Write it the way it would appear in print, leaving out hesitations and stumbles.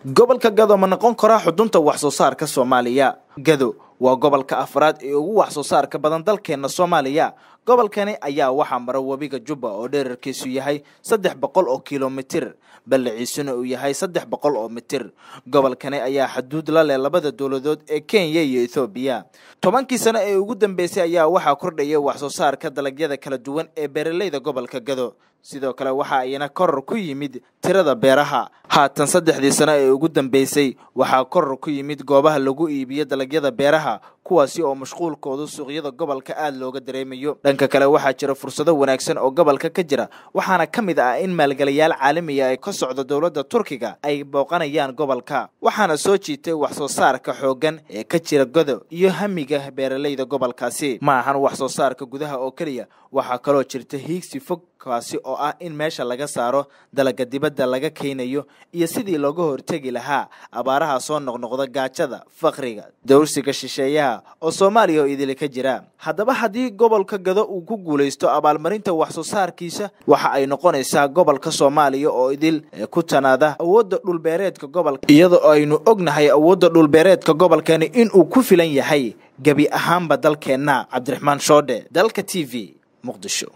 Gobolka Gedo ma noqon kara xudunta wax soo saarka Soomaaliya. Gedo waa gobolka afraad ee ugu wax soo saarka badan dalkeena Soomaaliya. Gobolkani ayaa waxa mara wabiga Juba oo dhererkiisu yahay 300 kiiloomitir, balaciisuna uu yahay 300 mitir. Gobolkani ayaa xuduud la leh labada dawladood ee Kenya iyo Ethiopia. 10 sano ee ugu dambeysay ayaa waxa kordhayay wax soo saarka dalagyada kala duwan ee beeralayda gobolka Gedo. sidoo kale waxa ayna koror ku yimid tirada beeraha. haatan 3 sano ee ugu dambeysay waxa koror ku yimid goobaha lagu iibiyo dalagyada beeraha, kuwaasi oo mashquulkoodu suuqyada gobolka aad looga dareemayo. dhanka kale waxa jira fursado wanaagsan oo gobolka ka jira, waxaana kamid ah in maalgeliyaal caalami ah ay ka socdo dawladda Turkiga ay booqanayaan gobolka, waxaana soo jiitay wax soo saarka xoogan ee ka jira Gedo iyo hamiga beeralayda gobolkaasi. ma ahan wax soo saarka gudaha oo kaliya, waxa kaloo jirta hiigsi fog kaasi oo ah in meesha laga saaro dalagga dibadda laga keenayo iyo sidii looga hortagi lahaa abaaraha soo noqnoqda, gaajada, faqriga, dawrsiga shisheeyaha oo Soomaaliya oo idil ka jira. haddaba haddii gobolka Gedo uu ku guuleysto abaalmarinta wax soo saarkiisa, waxa ay noqonaysaa gobolka Soomaaliya oo idil ku tanaada awoodda dhul beereedka gobolka, iyadoo aynu ognahay awoodda dhul beereedka gobolkani in uu ku filan yahay gabi ahaanba dalkeena. Cabdiraxmaan Shoode, Dalka TV, Muqdisho.